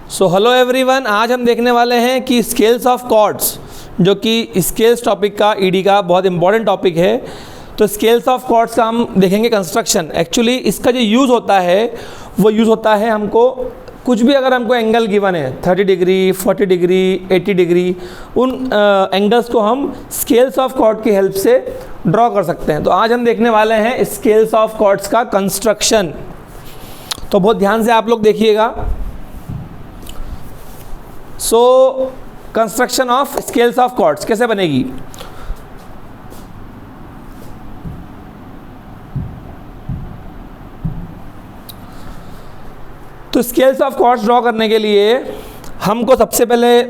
So hello everyone, आज हम देखने वाले हैं कि स्केल्स ऑफ कॉर्ड्स, जो कि स्केल्स टॉपिक का ईडी का बहुत इंपॉर्टेंट टॉपिक है। तो स्केल्स ऑफ कॉर्ड्स का हम देखेंगे कंस्ट्रक्शन। एक्चुअली इसका जो यूज़ होता है वो यूज़ होता है हमको कुछ भी, अगर हमको एंगल गिवन है 30 डिग्री, 40 डिग्री, 80 डिग्री, उन एंगल्स को हम स्केल्स ऑफ कॉर्ड की हेल्प से ड्रॉ कर सकते हैं। तो आज हम देखने वाले हैं स्केल्स ऑफ कॉर्ड्स का कंस्ट्रक्शन। तो बहुत ध्यान से आप लोग देखिएगा। So construction of scales of chords कैसे बनेगी। तो स्केल्स ऑफ कॉर्ड्स ड्रॉ करने के लिए हमको सबसे पहले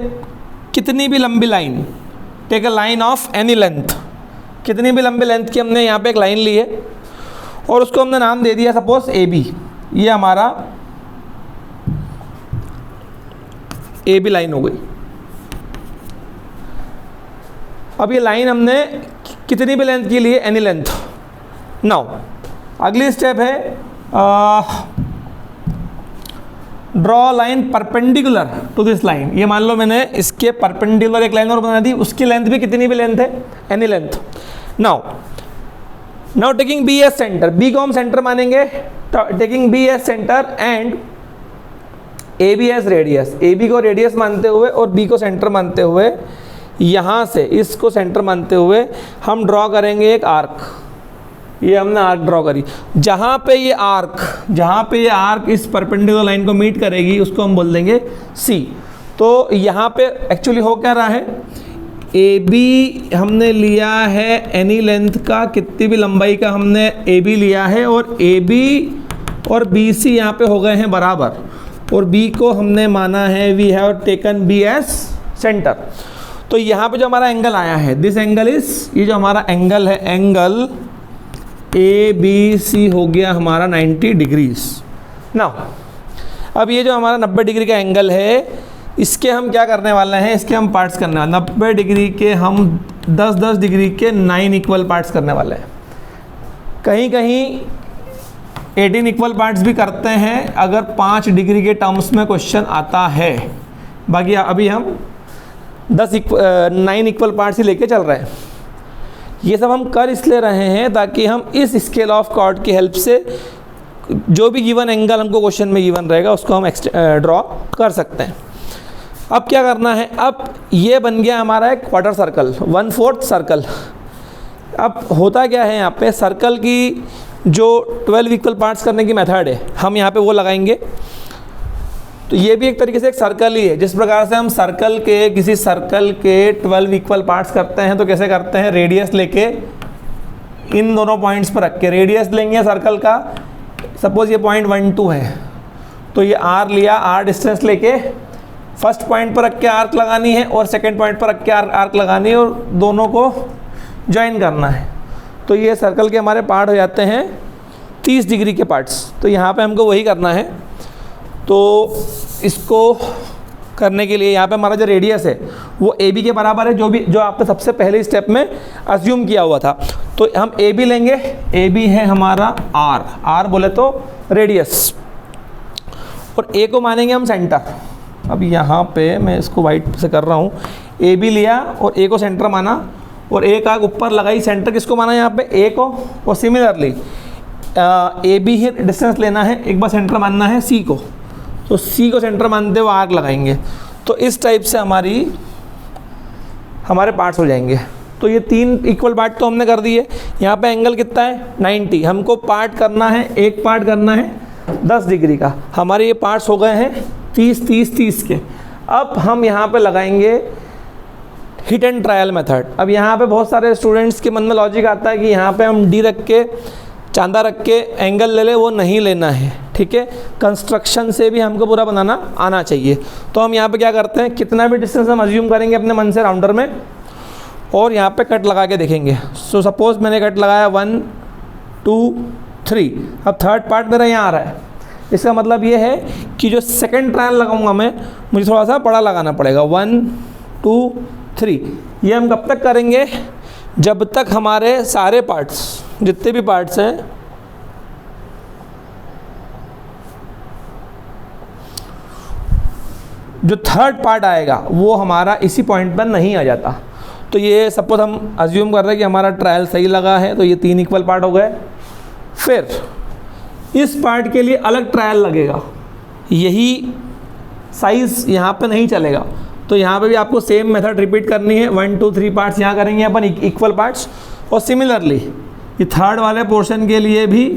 कितनी भी लंबी line, take a line of any length, कितनी भी लंबी लेंथ की हमने यहाँ पे एक लाइन ली है और उसको हमने नाम दे दिया सपोज ए बी। ये हमारा ए बी लाइन हो गई। अब ये लाइन हमने कितनी भी लेंथ की लिए, एनी लेंथ। नाउ अगली स्टेप है draw line perpendicular to this line. ये मान लो मैंने इसके परपेंडिकुलर एक लाइन और बना दी, उसकी लेंथ भी कितनी भी लेंथ है, any length. Now taking B as centre, B को हम सेंटर मानेंगे, taking B as centre and A B as radius. A B को रेडियस मानते हुए और बी को सेंटर मानते हुए, यहाँ से इसको सेंटर मानते हुए हम ड्रॉ करेंगे एक आर्क। ये हमने आर्क ड्रॉ करी। जहाँ पे ये आर्क इस परपेंडिकुलर लाइन को मीट करेगी उसको हम बोल देंगे सी। तो यहाँ पे एक्चुअली हो क्या रहा है, ए बी हमने लिया है एनी लेंथ का, कितनी भी लंबाई का हमने ए बी लिया है, और ए बी और बी सी यहाँ पे हो गए हैं बराबर, और बी को हमने माना है we have taken B as centre. तो यहाँ पे जो हमारा एंगल आया है, दिस एंगल इज, ये जो हमारा एंगल है, एंगल ए बी सी हो गया हमारा 90 डिग्रीज। नाउ अब ये जो हमारा 90 डिग्री का एंगल है, इसके हम क्या करने वाले हैं, इसके हम पार्ट्स करने वाले हैं। 90 डिग्री के हम 10-10 डिग्री के 9 इक्वल पार्ट्स करने वाले हैं। कहीं कहीं 18 इक्वल पार्ट्स भी करते हैं अगर 5 डिग्री के टर्म्स में क्वेश्चन आता है। बाकी अभी हम 9 इक्वल पार्ट्स ही लेके चल रहे हैं। ये सब हम कर इसलिए रहे हैं ताकि हम इस स्केल ऑफ कॉर्ड की हेल्प से जो भी गिवन एंगल हमको क्वेश्चन में गिवन रहेगा उसको हम ड्रॉ कर सकते हैं। अब क्या करना है, अब ये बन गया हमारा एक क्वार्टर सर्कल, 1/4 सर्कल। अब होता क्या है, यहाँ पे सर्कल की जो 12 इक्वल पार्ट्स करने की मेथड है, हम यहाँ पे वो लगाएंगे। तो ये भी एक तरीके से एक सर्कल ही है। जिस प्रकार से हम किसी सर्कल के 12 इक्वल पार्ट्स करते हैं, तो कैसे करते हैं, रेडियस लेके इन दोनों पॉइंट्स पर रख के रेडियस लेंगे सर्कल का। सपोज ये पॉइंट 1, 2 है, तो ये आर लिया, आर डिस्टेंस लेके फर्स्ट पॉइंट पर रख के आर्क लगानी है और सेकेंड पॉइंट पर रख के आर्क लगानी है, और दोनों को ज्वाइन करना है। तो ये सर्कल के हमारे पार्ट हो जाते हैं 30 डिग्री के पार्ट्स। तो यहाँ पे हमको वही करना है। तो इसको करने के लिए यहाँ पे हमारा जो रेडियस है वो ए बी के बराबर है, जो आपने सबसे पहले स्टेप में अज्यूम किया हुआ था। तो हम ए बी लेंगे, ए बी है हमारा आर बोले तो रेडियस, और ए को मानेंगे हम सेंटर। अब यहाँ पे मैं इसको वाइट से कर रहा हूँ, ए बी लिया और ए को सेंटर माना, और ए का ऊपर लगाई। सेंटर किसको माना यहाँ पे, ए को, और सिमिलरली ए बी ही डिस्टेंस लेना है, एक बार सेंटर मानना है सी को, तो सी को सेंटर मानते हुए आर्क लगाएंगे। तो इस टाइप से हमारे पार्ट्स हो जाएंगे। तो ये 3 इक्वल पार्ट तो हमने कर दिए। यहाँ पे एंगल कितना है, 90। हमको पार्ट करना है, एक पार्ट करना है 10 डिग्री का। हमारे ये पार्ट्स हो गए हैं 30 के। अब हम यहाँ पे लगाएंगे हिट एंड ट्रायल मेथड। अब यहाँ पे बहुत सारे स्टूडेंट्स के मन में लॉजिक आता है कि यहाँ पे हम डी रख के, चांदा रख के एंगल ले ले, वो नहीं लेना है, ठीक है। कंस्ट्रक्शन से भी हमको पूरा बनाना आना चाहिए। तो हम यहाँ पे क्या करते हैं, कितना भी डिस्टेंस हम अज्यूम करेंगे अपने मन से राउंडर में, और यहाँ पे कट लगा के देखेंगे। सो सपोज मैंने कट लगाया 1, 2, 3। अब थर्ड पार्ट मेरा यहाँ आ रहा है। इसका मतलब ये है कि जो सेकेंड ट्रायल लगाऊंगा मैं, मुझे थोड़ा सा बड़ा लगाना पड़ेगा। 1, 2, 3। ये हम कब तक करेंगे, जब तक हमारे सारे पार्ट्स, जितने भी पार्ट्स हैं, जो थर्ड पार्ट आएगा वो हमारा इसी पॉइंट पर नहीं आ जाता। तो ये सपोज हम अज्यूम कर रहे हैं कि हमारा ट्रायल सही लगा है, तो ये 3 इक्वल पार्ट हो गए। फिर इस पार्ट के लिए अलग ट्रायल लगेगा, यही साइज़ यहाँ पे नहीं चलेगा, तो यहाँ पे भी आपको सेम मेथड रिपीट करनी है। 1 2 3 पार्ट्स यहाँ करेंगे अपन इक्वल पार्ट्स, और सिमिलरली ये थर्ड वाले पोर्शन के लिए भी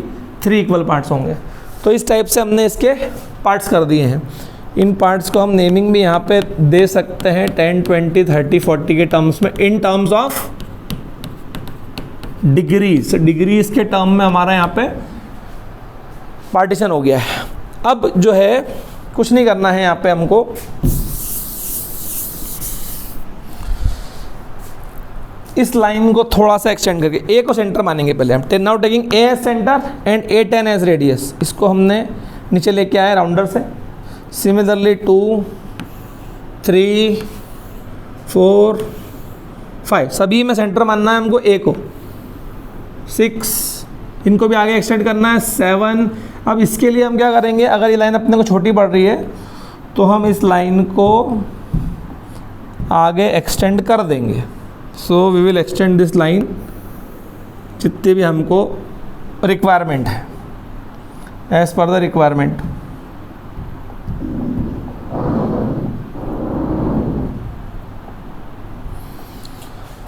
3 इक्वल पार्ट्स होंगे। तो इस टाइप से हमने इसके पार्ट्स कर दिए हैं। इन पार्ट्स को हम नेमिंग भी यहाँ पे दे सकते हैं 10 20 30 40 के टर्म्स में, in terms of degrees. Degrees के टर्म में हमारा यहाँ पे पार्टीशन हो गया है। अब जो है कुछ नहीं करना है यहाँ पे हमको, इस लाइन को थोड़ा सा एक्सटेंड करके ए को सेंटर मानेंगे पहले हम। Now taking A as centre and A10 as radius, इसको हमने नीचे लेके आए राउंडर से। सिमिलरली 2 3 4 5 सभी में सेंटर मानना है हमको ए को। 6 इनको भी आगे एक्सटेंड करना है। 7 अब इसके लिए हम क्या करेंगे, अगर ये लाइन अपने को छोटी पड़ रही है तो हम इस लाइन को आगे एक्सटेंड कर देंगे। So we will extend this line जितनी भी हमको रिक्वायरमेंट है, as per the requirement.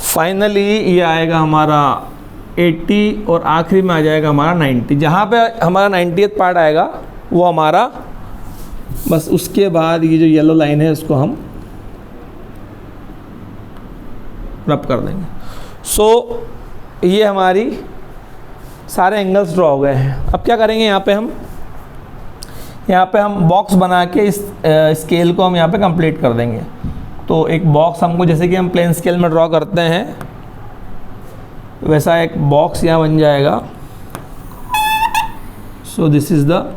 Finally ये आएगा हमारा 80 और आखिरी में आ जाएगा हमारा 90। जहाँ पे हमारा 90th पार्ट आएगा वो हमारा, बस उसके बाद ये जो येलो लाइन है इसको हम रब कर देंगे। सो ये हमारी सारे एंगल्स ड्रॉ हो गए हैं। अब क्या करेंगे, यहाँ पे हम बॉक्स बना के इस स्केल को हम यहाँ पे कंप्लीट कर देंगे। तो एक बॉक्स हमको, जैसे कि हम प्लेन स्केल में ड्रॉ करते हैं, वैसा एक बॉक्स यहाँ बन जाएगा। So this is the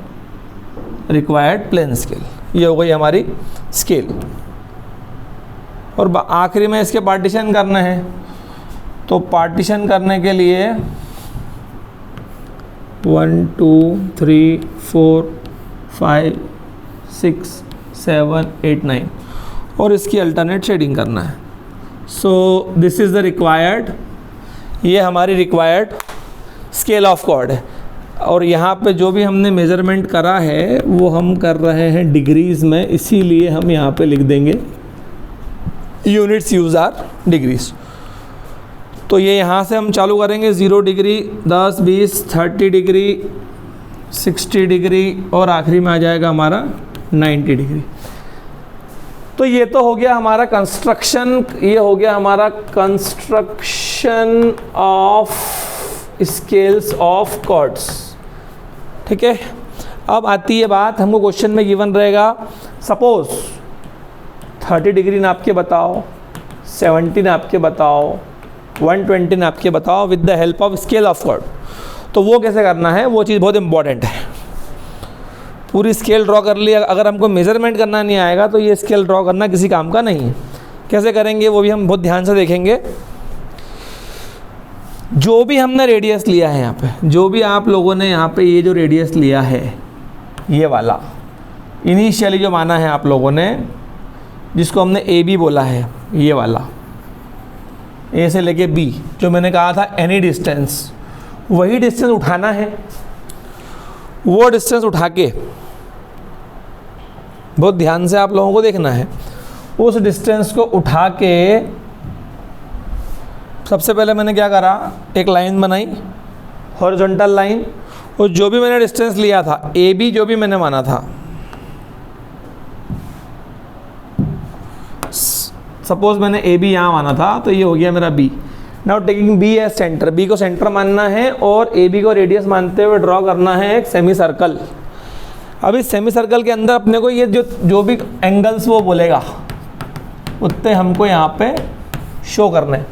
required plain scale. ये हो गई हमारी स्केल। और आखिरी में इसके पार्टीशन करना है, तो पार्टीशन करने के लिए 1 2 3 4 5 6 7 8 9 और इसकी अल्टरनेट शेडिंग करना है। So this is the required, ये हमारी रिक्वायर्ड स्केल ऑफ कॉर्ड है। और यहाँ पे जो भी हमने मेज़रमेंट करा है वो हम कर रहे हैं डिग्रीज़ में, इसीलिए हम यहाँ पे लिख देंगे यूनिट्स यूज़ आर डिग्रीज। तो ये यहाँ से हम चालू करेंगे 0 डिग्री, 10 20 30 डिग्री, 60 डिग्री और आखिरी में आ जाएगा हमारा 90 डिग्री। तो ये तो हो गया हमारा कंस्ट्रक्शन, ये हो गया हमारा construction of scales of chords. ठीक है, अब आती है बात, हमको क्वेश्चन में गिवन रहेगा सपोज 30 डिग्री नाप के बताओ, 70 नाप के बताओ, 120 नाप के बताओ with the help of scale of chord. तो वो कैसे करना है, वो चीज़ बहुत इंपॉर्टेंट है। पूरी स्केल ड्रॉ कर ली, अगर हमको मेज़रमेंट करना नहीं आएगा तो ये स्केल ड्रॉ करना किसी काम का नहीं है। कैसे करेंगे वो भी हम बहुत ध्यान से देखेंगे। जो भी हमने रेडियस लिया है यहाँ पे, जो भी आप लोगों ने यहाँ पे ये जो रेडियस लिया है, ये वाला इनिशियली जो माना है आप लोगों ने, जिसको हमने ए बी बोला है, ये वाला ए से लेके बी, जो मैंने कहा था एनी डिस्टेंस, वही डिस्टेंस उठाना है। वो डिस्टेंस उठा के बहुत ध्यान से आप लोगों को देखना है। उस डिस्टेंस को उठा के सबसे पहले मैंने क्या करा, एक लाइन बनाई, हॉरिजॉन्टल लाइन, और जो भी मैंने डिस्टेंस लिया था ए बी, जो भी मैंने माना था, सपोज मैंने ए बी यहाँ माना था, तो ये हो गया मेरा B. Now taking B as centre, B को सेंटर मानना है और ए बी को रेडियस मानते हुए ड्रॉ करना है एक सेमी सर्कल। अब इस सेमी सर्कल के अंदर अपने को ये जो भी एंगल्स वो बोलेगा उतने हमको यहाँ पे शो करने।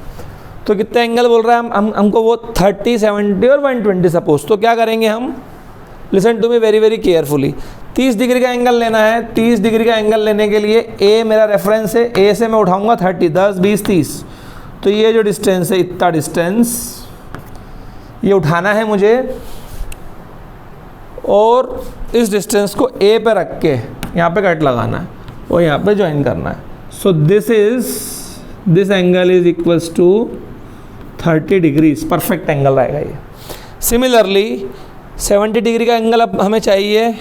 तो कितने एंगल बोल रहा है हमको वो 30 70 और 120 सपोज। तो क्या करेंगे हम, listen to me very very carefully. 30 degree का एंगल लेना है। 30 डिग्री का एंगल लेने के लिए ए मेरा रेफरेंस है, ए से मैं उठाऊंगा 30, 10 20 30। तो ये जो डिस्टेंस है, इतना डिस्टेंस ये उठाना है मुझे, और इस डिस्टेंस को ए पे रख के यहाँ पे कट लगाना है। वो यहाँ पे ज्वाइन करना है। So this angle is equals to 30 degrees, perfect angle रहेगा ये। सिमिलरली 70 डिग्री का एंगल अब हमें चाहिए,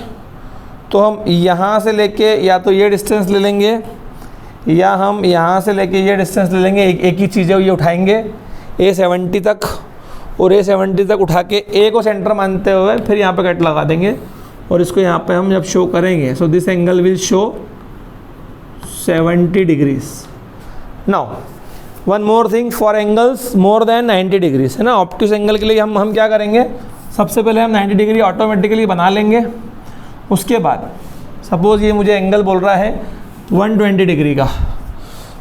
तो हम यहाँ से लेके या तो ये डिस्टेंस ले लेंगे या हम यहाँ से लेके ये डिस्टेंस ले लेंगे। एक ही चीज़ है, ये उठाएंगे A70 तक, और A70 तक उठा के A को सेंटर मानते हुए फिर यहाँ पे कट लगा देंगे, और इसको यहाँ पे हम जब शो करेंगे, सो this angle will show 70 degrees. Now one more thing, for angles more than 90 degrees, है ना, ऑब्ट्यूस एंगल के लिए हम क्या करेंगे, सबसे पहले हम 90 डिग्री ऑटोमेटिकली बना लेंगे। उसके बाद सपोज़ ये मुझे एंगल बोल रहा है 120 डिग्री का,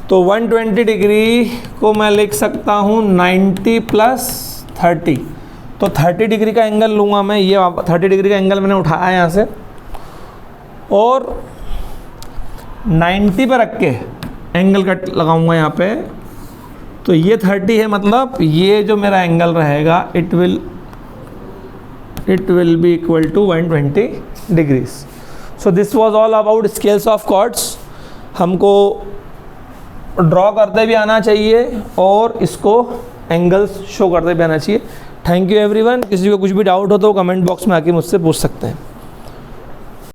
तो 120 डिग्री को मैं लिख सकता हूँ 90 प्लस 30, तो 30 डिग्री का एंगल लूँगा मैं। ये 30 डिग्री का एंगल मैंने उठाया यहाँ से, और 90 पर रख के एंगल कट लगाऊंगा यहाँ पे, तो ये 30 है, मतलब ये जो मेरा एंगल रहेगा it will be equal to 120 degrees. So this was all about scales of chords. हमको ड्रॉ करते भी आना चाहिए और इसको एंगल्स शो करते भी आना चाहिए। Thank you everyone. किसी को कुछ भी डाउट हो तो कमेंट बॉक्स में आके मुझसे पूछ सकते हैं।